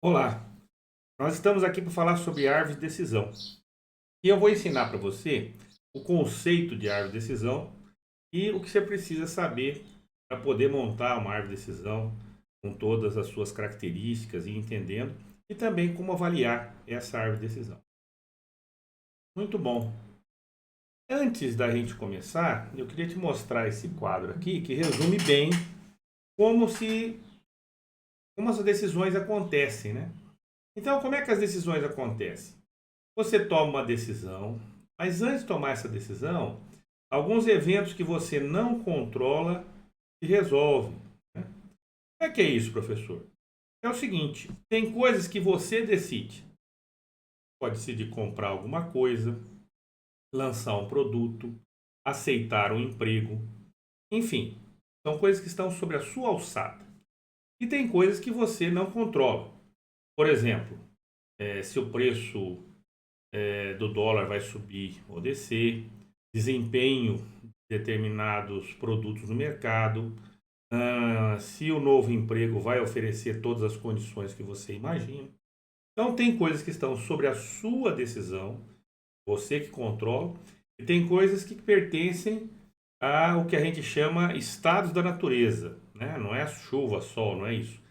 Olá, nós estamos aqui para falar sobre árvore de decisão. E eu vou ensinar para você o conceito de árvore de decisão e o que você precisa saber para poder montar uma árvore de decisão com todas as suas características e entendendo, e também como avaliar essa árvore de decisão. Muito bom. Antes da gente começar, eu queria te mostrar esse quadro aqui que resume bem como se como as decisões acontecem, né? Então, como é que as decisões acontecem? Você toma uma decisão, mas antes de tomar essa decisão, alguns eventos que você não controla se resolvem, né? Como é que é isso, professor? É o seguinte: tem coisas que você decide. Pode decidir comprar alguma coisa, lançar um produto, aceitar um emprego, enfim, são coisas que estão sobre a sua alçada. E tem coisas que você não controla. Por exemplo, se o preço do dólar vai subir ou descer, desempenho de determinados produtos no mercado, se o novo emprego vai oferecer todas as condições que você imagina. Então, tem coisas que estão sobre a sua decisão, você que controla, e tem coisas que pertencem ao que a gente chama estados da natureza, né? Não é chuva, sol, não é isso.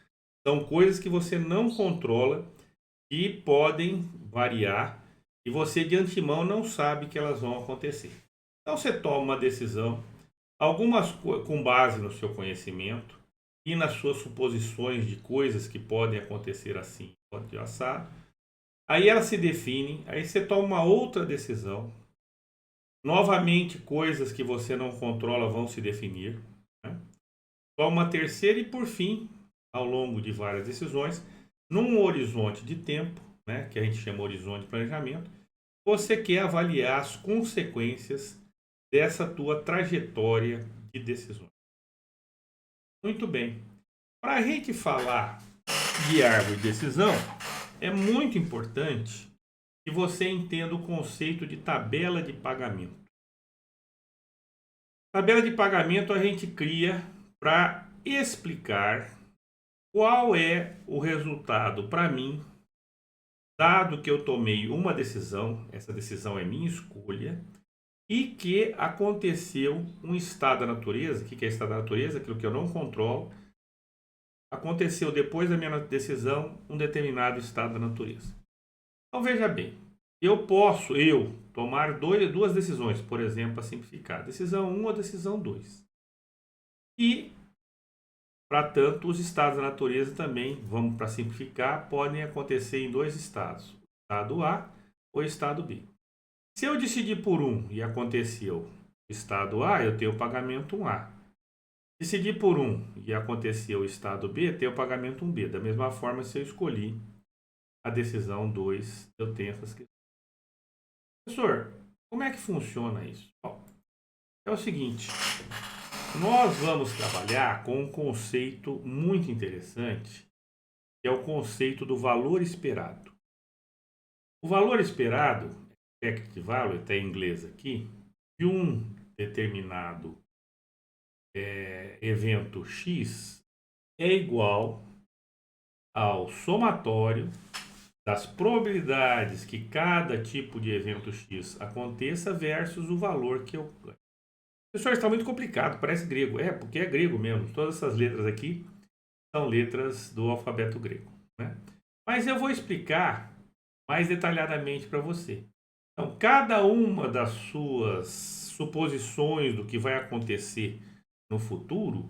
São coisas que você não controla e podem variar e você de antemão não sabe que elas vão acontecer. Então você toma uma decisão, com base no seu conhecimento e nas suas suposições de coisas que podem acontecer assim, pode assado. Aí ela se define, aí você toma uma outra decisão. Novamente, coisas que você não controla vão se definir, né? Toma uma terceira e, por fim, ao longo de várias decisões, num horizonte de tempo, né, que a gente chama horizonte de planejamento, você quer avaliar as consequências dessa tua trajetória de decisões. Muito bem. Para a gente falar de árvore de decisão, é muito importante que você entenda o conceito de tabela de pagamento. Tabela de pagamento a gente cria para explicar qual é o resultado para mim, dado que eu tomei uma decisão, essa decisão é minha escolha, e que aconteceu um estado da natureza. O que é estado da natureza? Aquilo que eu não controlo. Aconteceu depois da minha decisão um determinado estado da natureza. Então veja bem, eu tomar duas decisões, por exemplo, para simplificar, decisão um ou decisão 2. E, para tanto, os estados da natureza também, vamos para simplificar, podem acontecer em dois estados, estado A ou estado B. Se eu decidir por um e aconteceu estado A, eu tenho o pagamento 1A. Decidi por um e aconteceu o estado B, tenho o pagamento 1B. Da mesma forma, se eu escolhi a decisão 2, eu tenho essas questões. Professor, como é que funciona isso? Bom, é o seguinte, nós vamos trabalhar com um conceito muito interessante, que é o conceito do valor esperado. O valor esperado, expected value, até em inglês aqui, de um determinado evento X é igual ao somatório das probabilidades que cada tipo de evento X aconteça versus o valor que eu ganho. Pessoal, está muito complicado, parece grego. É, porque é grego mesmo. Todas essas letras aqui são letras do alfabeto grego, né? Mas eu vou explicar mais detalhadamente para você. Então, cada uma das suas suposições do que vai acontecer no futuro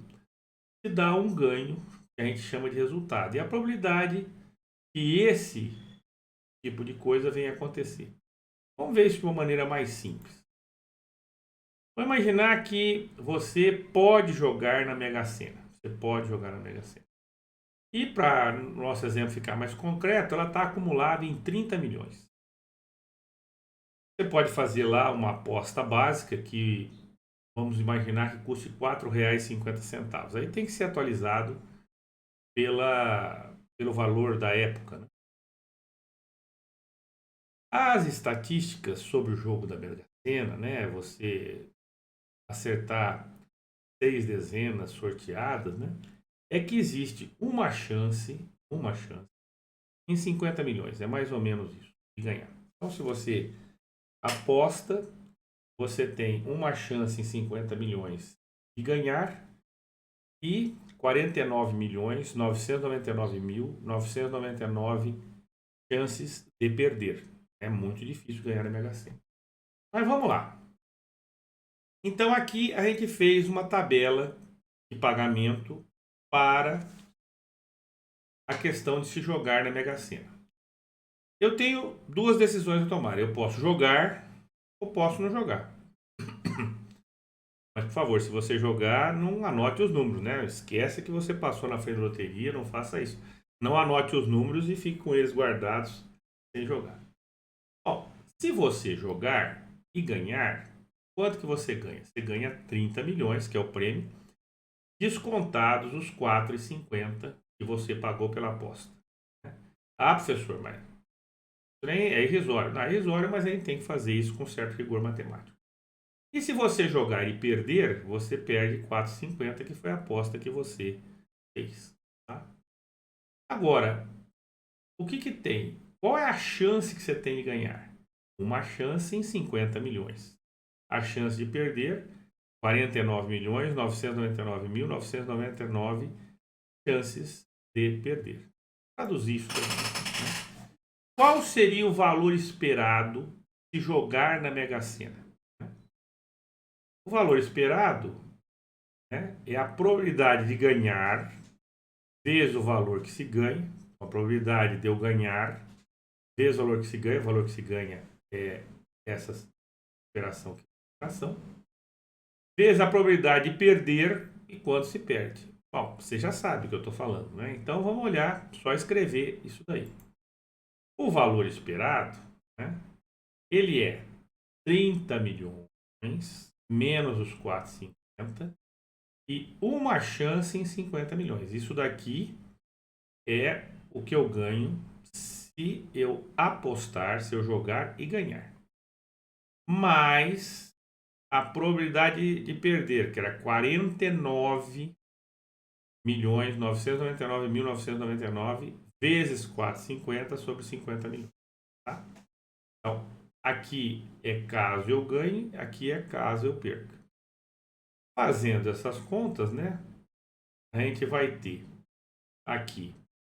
te dá um ganho que a gente chama de resultado. E a probabilidade que esse tipo de coisa venha acontecer. Vamos ver isso de uma maneira mais simples. Vamos imaginar que você pode jogar na Mega Sena. Você pode jogar na Mega Sena. E para o nosso exemplo ficar mais concreto, ela está acumulada em 30 milhões. Você pode fazer lá uma aposta básica que vamos imaginar que custe R$ 4,50. Aí tem que ser atualizado pelo valor da época, né? As estatísticas sobre o jogo da Mega Sena, né? Você acertar 6 dezenas sorteadas, né? É que existe uma chance em 50 milhões. É mais ou menos isso de ganhar. Então, se você aposta, você tem uma chance em 50 milhões de ganhar e 49 milhões 999 mil 999 chances de perder. É muito difícil ganhar na Mega Sena. Mas vamos lá. Então aqui a gente fez uma tabela de pagamento para a questão de se jogar na Mega Sena. Eu tenho duas decisões a tomar. Eu posso jogar ou posso não jogar. Mas, por favor, se você jogar, não anote os números, né? Esquece que você passou na frente da loteria, não faça isso. Não anote os números e fique com eles guardados sem jogar. Bom, se você jogar e ganhar, quanto que você ganha? Você ganha 30 milhões, que é o prêmio, descontados os 4,50 que você pagou pela aposta. Ah, professor, mas é irrisório. Não é irrisório, mas a gente tem que fazer isso com certo rigor matemático. E se você jogar e perder, você perde 4,50, que foi a aposta que você fez. Tá? Agora, o que que tem? Qual é a chance que você tem de ganhar? Uma chance em 50 milhões. A chance de perder, 49 milhões 999 mil 999 chances de perder. Traduzir isso aqui. Qual seria o valor esperado de jogar na Mega Sena? O valor esperado, né, é a probabilidade de ganhar vezes o valor que se ganha. A probabilidade de eu ganhar vezes o valor que se ganha. O valor que se ganha é essa operação que é a operação. Vezes a probabilidade de perder e quanto se perde. Bom, você já sabe o que eu estou falando, né? Então vamos olhar, só escrever isso daí. O valor esperado, né, ele é 30 milhões menos os 4,50 e uma chance em 50 milhões. Isso daqui é o que eu ganho se eu apostar, se eu jogar e ganhar. Mais a probabilidade de perder, que era 49 milhões 999 mil 999 vezes 4,50 sobre 50 milhões. Tá? Então, aqui é caso eu ganhe, aqui é caso eu perca. Fazendo essas contas, né? A gente vai ter aqui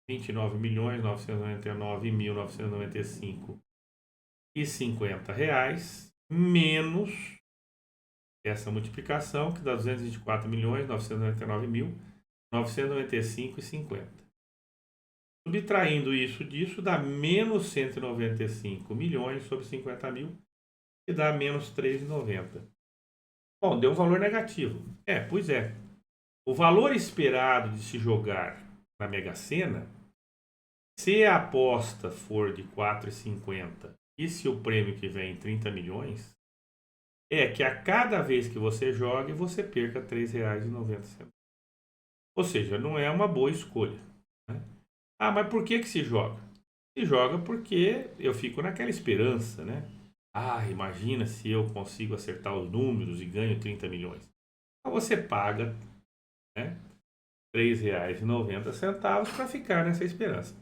29 milhões 999 mil 995 e 50 reais menos essa multiplicação que dá 224 milhões 999 mil 995 e 50. Subtraindo isso disso dá menos 195 milhões sobre 50 mil, que dá menos 3,90. Bom, deu um valor negativo. Pois é. O valor esperado de se jogar na Mega Sena, se a aposta for de 4,50 e se o prêmio que vem em 30 milhões, é que a cada vez que você jogue, você perca R$ 3,90. Ou seja, não é uma boa escolha. Né? Ah, mas por que se joga? Se joga porque eu fico naquela esperança, né? Ah, imagina se eu consigo acertar os números e ganho 30 milhões. Então você paga, né, R$ 3,90 para ficar nessa esperança.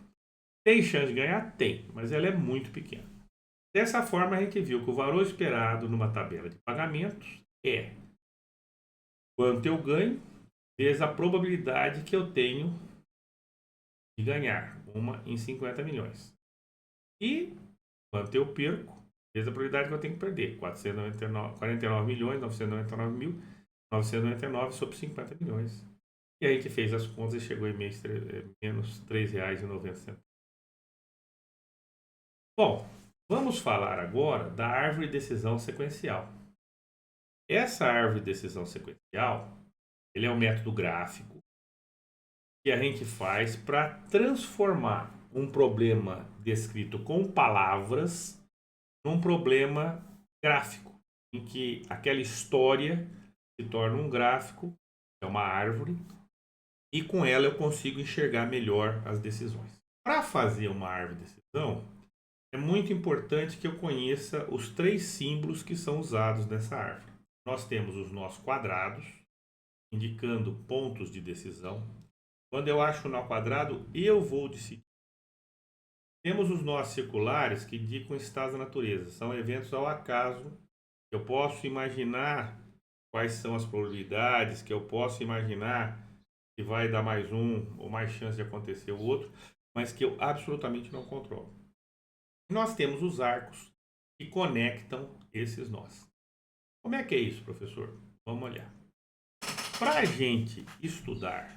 Tem chance de ganhar? Tem, mas ela é muito pequena. Dessa forma, a gente viu que o valor esperado numa tabela de pagamentos é quanto eu ganho vezes a probabilidade que eu tenho de ganhar, uma em 50 milhões. E quanto eu perco vezes a probabilidade que eu tenho que perder, 49 milhões 999 mil 999 sobre 50 milhões. E aí que fez as contas e chegou em menos R$ 3,90. Bom, vamos falar agora da árvore de decisão sequencial. Essa árvore de decisão sequencial, ele é um método gráfico que a gente faz para transformar um problema descrito com palavras num problema gráfico, em que aquela história se torna um gráfico, é uma árvore, e com ela eu consigo enxergar melhor as decisões. Para fazer uma árvore de decisão, é muito importante que eu conheça os 3 símbolos que são usados nessa árvore. Nós temos os nós quadrados, indicando pontos de decisão. Quando eu acho um nó quadrado, eu vou decidir. Temos os nós circulares que indicam estados da natureza. São eventos ao acaso. Eu posso imaginar quais são as probabilidades, que eu posso imaginar que vai dar mais um ou mais chance de acontecer o outro, mas que eu absolutamente não controlo. Nós temos os arcos que conectam esses nós. Como é que é isso, professor? Vamos olhar. Para a gente estudar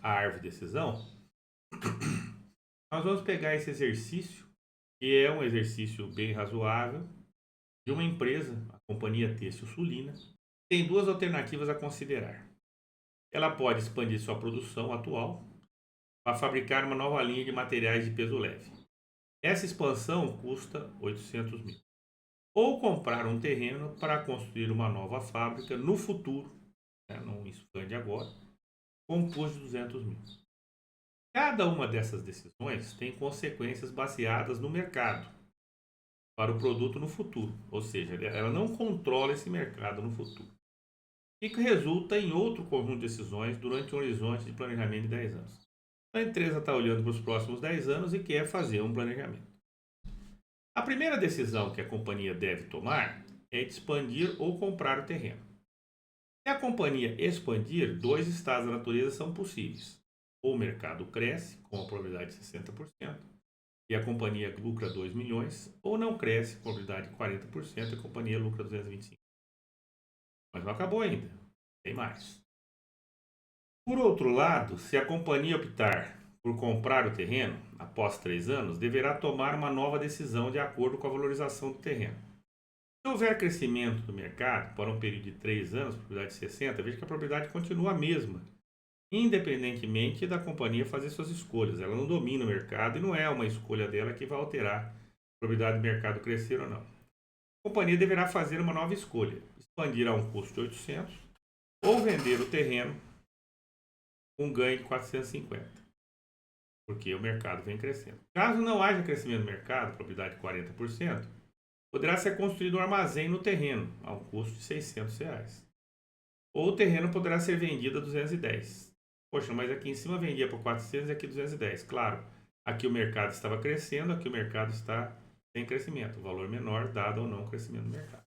a árvore de decisão, nós vamos pegar esse exercício, que é um exercício bem razoável, de uma empresa, a Companhia Têxtil Sulina. Tem duas alternativas a considerar. Ela pode expandir sua produção atual para fabricar uma nova linha de materiais de peso leve. Essa expansão custa 800 mil. Ou comprar um terreno para construir uma nova fábrica no futuro, né, não expande agora, com um custo de 200 mil. Cada uma dessas decisões tem consequências baseadas no mercado para o produto no futuro, ou seja, ela não controla esse mercado no futuro. E que resulta em outro conjunto de decisões durante um horizonte de planejamento de 10 anos. A empresa está olhando para os próximos 10 anos e quer fazer um planejamento. A primeira decisão que a companhia deve tomar é de expandir ou comprar o terreno. Se a companhia expandir, dois estados da natureza são possíveis. Ou o mercado cresce, com a probabilidade de 60%, e a companhia lucra 2 milhões, ou não cresce, com a probabilidade de 40%, e a companhia lucra 225. Mas não acabou ainda, tem mais. Por outro lado, se a companhia optar por comprar o terreno, após 3 anos, deverá tomar uma nova decisão de acordo com a valorização do terreno. Se houver crescimento do mercado para um período de 3 anos, probabilidade de 60, veja que a probabilidade continua a mesma, independentemente da companhia fazer suas escolhas. Ela não domina o mercado e não é uma escolha dela que vai alterar a probabilidade do mercado crescer ou não. A companhia deverá fazer uma nova escolha, expandir a um custo de 800 ou vender o terreno com ganho de 450, porque o mercado vem crescendo. Caso não haja crescimento do mercado, probabilidade de 40%, poderá ser construído um armazém no terreno, a um custo de R$600. Ou o terreno poderá ser vendido a 210. Poxa, mas aqui em cima vendia por 400 e aqui 210. Claro, aqui o mercado estava crescendo, aqui o mercado está sem crescimento. O valor menor dado ou não o crescimento do mercado.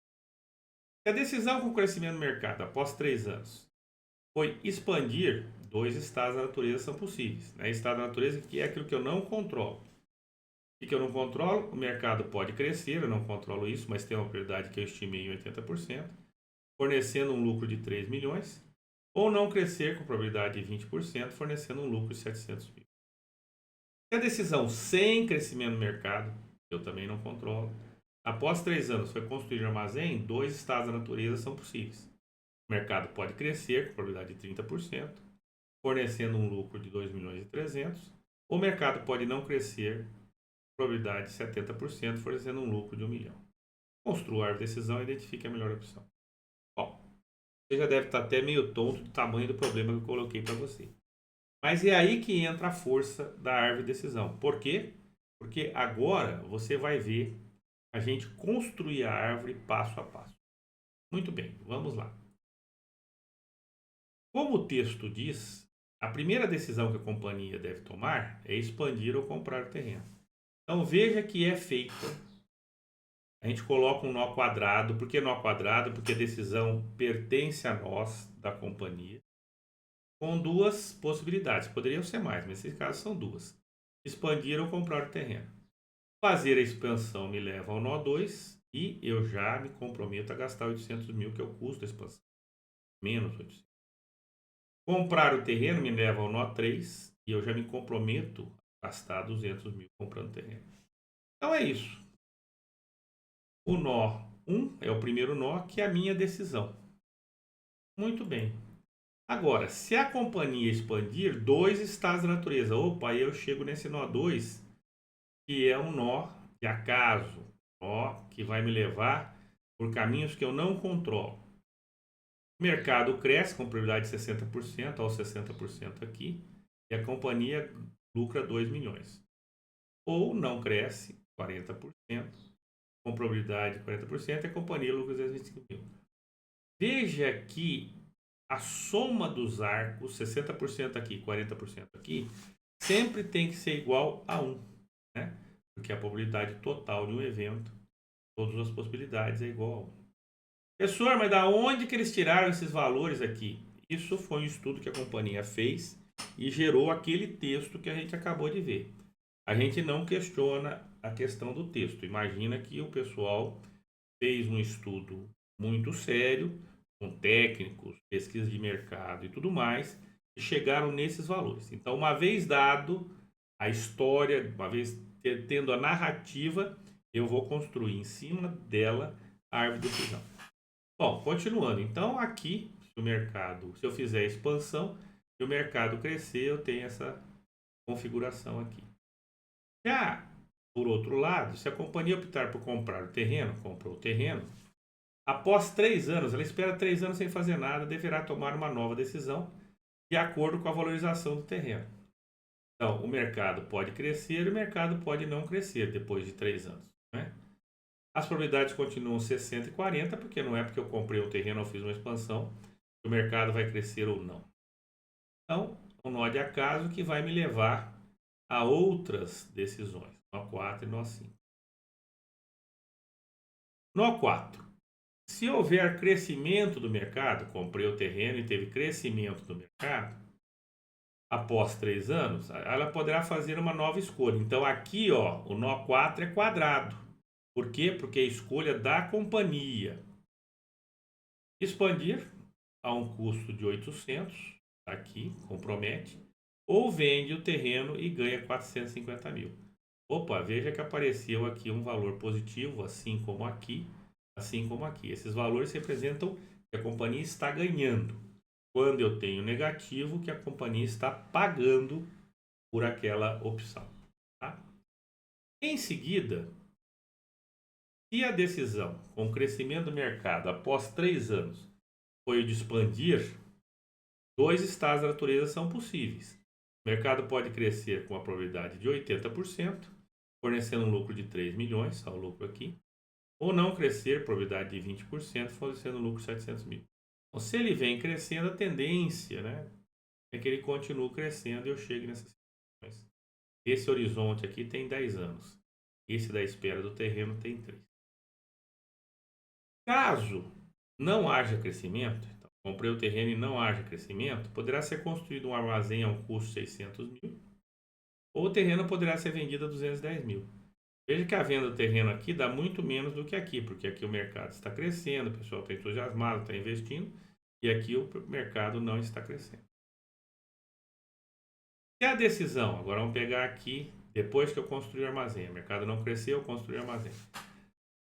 Se a decisão com o crescimento do mercado após 3 anos foi expandir, dois estados da natureza são possíveis. Né? Estado da natureza que é aquilo que eu não controlo. O que eu não controlo? O mercado pode crescer, eu não controlo isso, mas tem uma probabilidade que eu estimei em 80%, fornecendo um lucro de 3 milhões, ou não crescer com probabilidade de 20%, fornecendo um lucro de 700 mil. Se a decisão sem crescimento no mercado, eu também não controlo, após 3 anos foi construir um armazém, dois estados da natureza são possíveis. O mercado pode crescer com probabilidade de 30%, fornecendo um lucro de 2 milhões e 300, ou o mercado pode não crescer, probabilidade de 70%, fornecendo um lucro de 1 milhão. Construa a árvore de decisão e identifique a melhor opção. Bom, você já deve estar até meio tonto do tamanho do problema que eu coloquei para você. Mas é aí que entra a força da árvore de decisão. Por quê? Porque agora você vai ver a gente construir a árvore passo a passo. Muito bem, vamos lá. Como o texto diz, a primeira decisão que a companhia deve tomar é expandir ou comprar o terreno. Então veja que é feita. A gente coloca um nó quadrado. Por que nó quadrado? Porque a decisão pertence a nós, da companhia, com duas possibilidades. Poderiam ser mais, mas nesse caso são duas. Expandir ou comprar o terreno. Fazer a expansão me leva ao nó 2 e eu já me comprometo a gastar 800 mil, que é o custo da expansão. Menos 800. Comprar o terreno me leva ao nó 3 e eu já me comprometo a gastar 200 mil comprando o terreno. Então é isso. O nó 1 é o primeiro nó, que é a minha decisão. Muito bem. Agora, se a companhia expandir, dois estados da natureza. Opa, aí eu chego nesse nó 2, que é um nó de acaso. Nó que vai me levar por caminhos que eu não controlo. O mercado cresce com probabilidade de 60% aos 60% aqui. E a companhia lucra 2 milhões. Ou não cresce, 40%. Com probabilidade de 40%, e a companhia lucra 225 mil. Veja que a soma dos arcos, 60% aqui, 40% aqui, sempre tem que ser igual a 1. Né? porque a probabilidade total de um evento, todas as possibilidades é igual a 1. Professor, mas da onde que eles tiraram esses valores aqui? Isso foi um estudo que a companhia fez e gerou aquele texto que a gente acabou de ver. A gente não questiona a questão do texto. Imagina que o pessoal fez um estudo muito sério, com técnicos, pesquisa de mercado e tudo mais, e chegaram nesses valores. Então, uma vez dado a história, uma vez tendo a narrativa, eu vou construir em cima dela a árvore de decisão. Bom, continuando. Então, aqui, se eu fizer expansão, se o mercado crescer, eu tenho essa configuração aqui. Já, por outro lado, se a companhia optar por comprar o terreno, comprou o terreno, após 3 anos, ela espera 3 anos sem fazer nada, deverá tomar uma nova decisão de acordo com a valorização do terreno. Então, o mercado pode crescer e o mercado pode não crescer depois de 3 anos. Né? As probabilidades continuam 60 e 40, porque não é porque eu comprei um terreno ou fiz uma expansão que o mercado vai crescer ou não. Então, um nó de acaso que vai me levar a outras decisões. Nó 4 e nó 5. Nó 4. Se houver crescimento do mercado, comprei o terreno e teve crescimento do mercado, após 3 anos, ela poderá fazer uma nova escolha. Então, aqui, ó, o nó 4 é quadrado. Por quê? Porque é a escolha da companhia. Expandir a um custo de 800, aqui, compromete, ou vende o terreno e ganha 450 mil. Opa, veja que apareceu aqui um valor positivo, assim como aqui, assim como aqui. Esses valores representam que a companhia está ganhando. Quando eu tenho negativo, que a companhia está pagando por aquela opção. Tá? Em seguida, se a decisão com o crescimento do mercado após 3 anos foi o de expandir, 2 estados da natureza são possíveis. O mercado pode crescer com a probabilidade de 80%, fornecendo um lucro de 3 milhões, só o lucro aqui, ou não crescer, probabilidade de 20%, fornecendo um lucro de 700 mil. Então, se ele vem crescendo, a tendência, né, é que ele continue crescendo e eu chegue nessas situações. Esse horizonte aqui tem 10 anos. Esse da espera do terreno tem 3. Caso não haja crescimento, então, comprei o terreno e não haja crescimento, poderá ser construído um armazém a um custo de 600 mil, ou o terreno poderá ser vendido a 210 mil. Veja que a venda do terreno aqui dá muito menos do que aqui, porque aqui o mercado está crescendo, o pessoal está entusiasmado, está investindo, e aqui o mercado não está crescendo. Se a decisão, agora vamos pegar aqui, depois que eu construí o armazém, o mercado não cresceu, eu construí o armazém.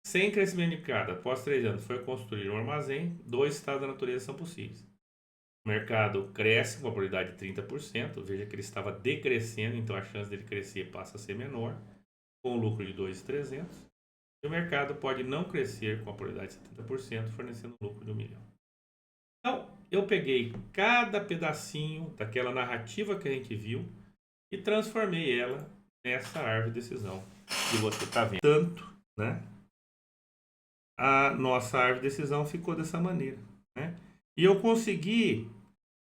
Sem crescimento de mercado, após 3 anos, foi construir um armazém, 2 estados da natureza são possíveis. O mercado cresce com a probabilidade de 30%, veja que ele estava decrescendo, então a chance dele crescer passa a ser menor, com o lucro de 2.300. E o mercado pode não crescer com a probabilidade de 70%, fornecendo um lucro de 1 milhão. Então, eu peguei cada pedacinho daquela narrativa que a gente viu e transformei ela nessa árvore de decisão que você está vendo. Tanto, né? A nossa árvore de decisão ficou dessa maneira, né? E eu consegui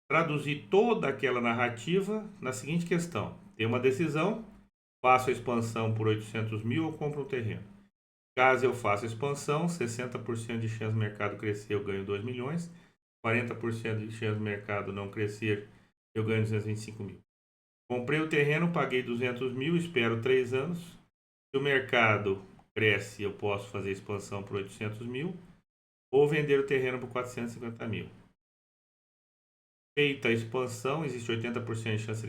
traduzir toda aquela narrativa na seguinte questão: tem uma decisão, faço a expansão por 800 mil ou compro um terreno. Caso eu faça a expansão, 60% de chance do mercado crescer, eu ganho 2 milhões. 40% de chance do mercado não crescer, eu ganho 225 mil. Comprei o terreno, paguei 200 mil, espero 3 anos. Se o mercado cresce, eu posso fazer expansão por 800 mil ou vender o terreno por 450 mil. Feita a expansão, existe 80% de chance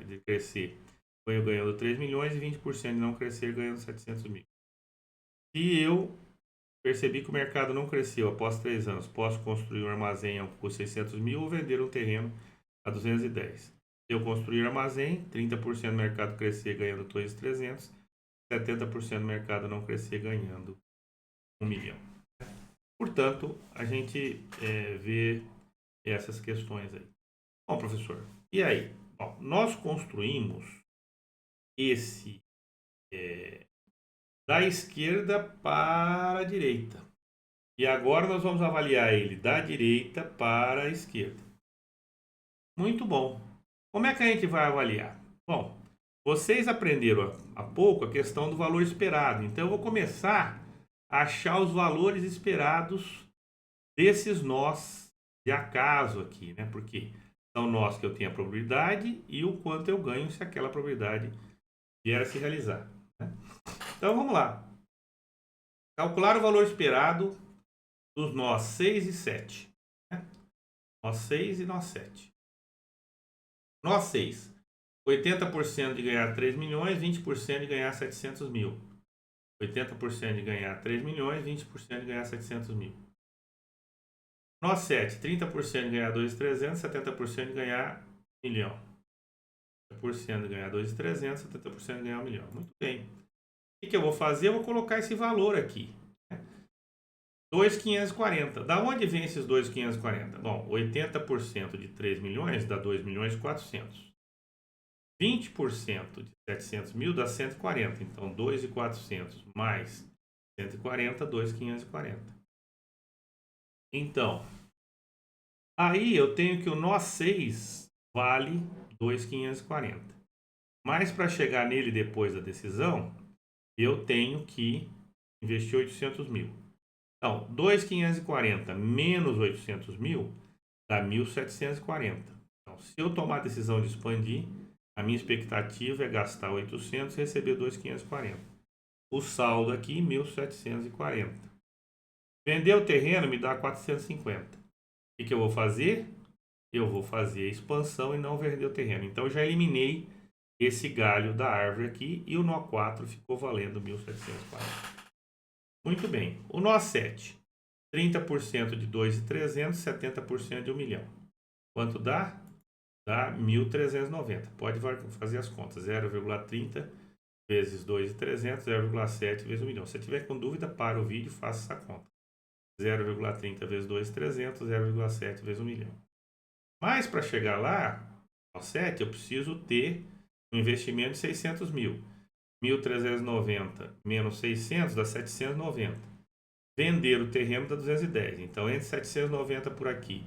de crescer, eu ganhando 3 milhões e 20% de não crescer, ganhando 700 mil. Se eu percebi que o mercado não cresceu após 3 anos, posso construir um armazém por 600 mil ou vender um terreno a 210. Se eu construir armazém, 30% do mercado crescer ganhando 2.300, 70% do mercado não crescer ganhando 1 milhão. Portanto, a gente vê essas questões aí. Bom, professor, e aí? Bom, nós construímos esse da esquerda para a direita. E agora nós vamos avaliar ele da direita para a esquerda. Muito bom. Como é que a gente vai avaliar? Bom, Vocês aprenderam há pouco a questão do valor esperado. Então, eu vou começar a achar os valores esperados desses nós de acaso aqui, né? Porque são nós que eu tenho a probabilidade e o quanto eu ganho se aquela probabilidade vier a se realizar, né? Então, vamos lá. Calcular o valor esperado dos nós 6 e 7. Né? Nós 6 e nós 7. Nós 6. 80% de ganhar 3 milhões, 20% de ganhar 700 mil. 80% de ganhar 3 milhões, 20% de ganhar 700 mil. Nós 7. 30% de ganhar 2.300, 70% de ganhar 1 milhão. 30% de ganhar 2.300, 70% de ganhar 1 milhão. Muito bem. O que eu vou fazer? Eu vou colocar esse valor aqui. 2.540. Da onde vem esses 2.540? Bom, 80% de 3 milhões dá 2 milhões e 400. 20% de 700 mil dá 140. Então, 2.400 mais 140, 2.540. Então, aí eu tenho que o nó 6 vale 2.540. Mas para chegar nele depois da decisão, eu tenho que investir 800 mil. Então, 2.540 menos 800 mil dá 1.740. Então, se eu tomar a decisão de expandir, a minha expectativa é gastar 800 e receber 2.540. O saldo aqui, 1.740. Vender o terreno me dá 450. O que eu vou fazer? Eu vou fazer a expansão e não vender o terreno. Então, eu já eliminei esse galho da árvore aqui e o nó 4 ficou valendo 1.740. Muito bem. O nó 7. 30% de 2.300, 70% de 1 milhão. Quanto dá? Dá 1.390. Pode fazer as contas. 0,30 vezes 2.300, 0,7 vezes 1 milhão. Se tiver com dúvida, para o vídeo e faça essa conta. 0,30 vezes 2.300, 0,7 vezes 1 milhão. Mas para chegar lá, ao 7, eu preciso ter um investimento de 600 mil. 1.390 menos 600 dá 790. Vender o terreno dá 210. Então, entre 790 por aqui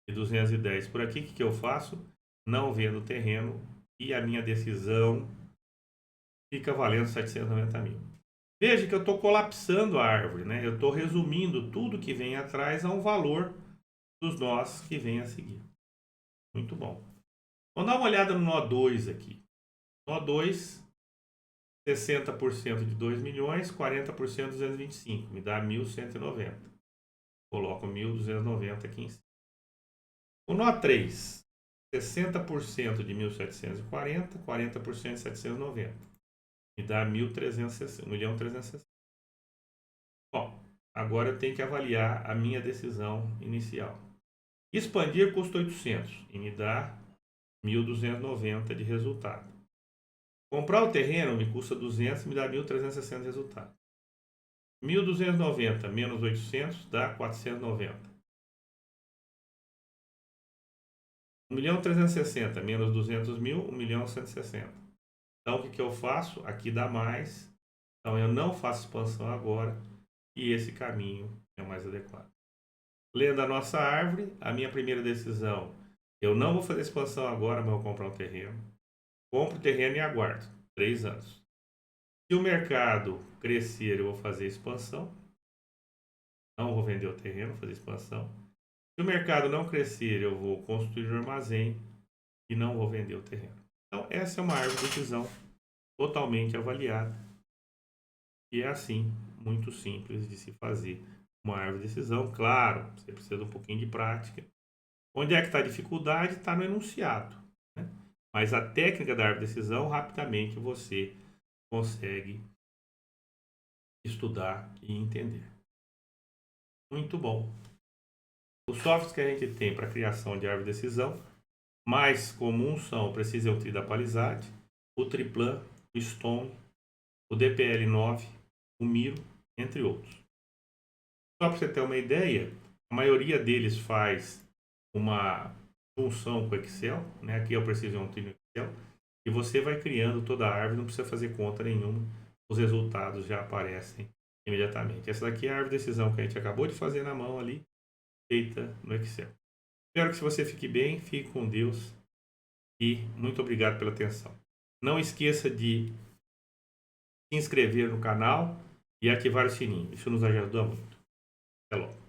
e 210 por aqui, o que eu faço? Não vendo o terreno e a minha decisão fica valendo 790 mil. Veja que eu estou colapsando a árvore, né? Eu estou resumindo tudo que vem atrás a um valor dos nós que vem a seguir. Muito bom. Vamos dar uma olhada no nó 2 aqui. Nó 2, 60% de 2 milhões, 40% de 225. Me dá 1.190. Coloco 1.290 aqui em cima. O nó 3, 60% de 1.740, 40% de 790. Me dá 1.360. Bom, agora eu tenho que avaliar a minha decisão inicial. Expandir custa 800 e me dá 1.290 de resultado. Comprar o terreno me custa 200 e me dá 1.360 de resultado. 1.290 menos 800 dá 490. 1.360 menos 200 mil, 1.160. Então, o que eu faço? Aqui dá mais. Então, eu não faço expansão agora. E esse caminho é o mais adequado. Lendo a nossa árvore, a minha primeira decisão, eu não vou fazer expansão agora, mas vou comprar um terreno. Compro o terreno e aguardo 3 anos. Se o mercado crescer, eu vou fazer expansão. Não vou vender o terreno, vou fazer expansão. Se o mercado não crescer, eu vou construir um armazém e não vou vender o terreno. Então, essa é uma árvore de decisão totalmente avaliada. E é assim, muito simples de se fazer uma árvore de decisão. Claro, você precisa de um pouquinho de prática. Onde é que está a dificuldade? Está no enunciado. Né? Mas a técnica da árvore de decisão, rapidamente você consegue estudar e entender. Muito bom. Os softwares que a gente tem para criação de árvore de decisão, mais comuns são o Precision Tree da Palisade, o Triplan, o Stone, o DPL9, o Miro, entre outros. Só para você ter uma ideia, a maioria deles faz uma junção com o Excel, né? Aqui é o Precision Tree no Excel, e você vai criando toda a árvore, não precisa fazer conta nenhuma, os resultados já aparecem imediatamente. Essa daqui é a árvore de decisão que a gente acabou de fazer na mão ali, feita no Excel. Espero que você fique bem, fique com Deus e muito obrigado pela atenção. Não esqueça de se inscrever no canal e ativar o sininho. Isso nos ajuda muito. Até logo.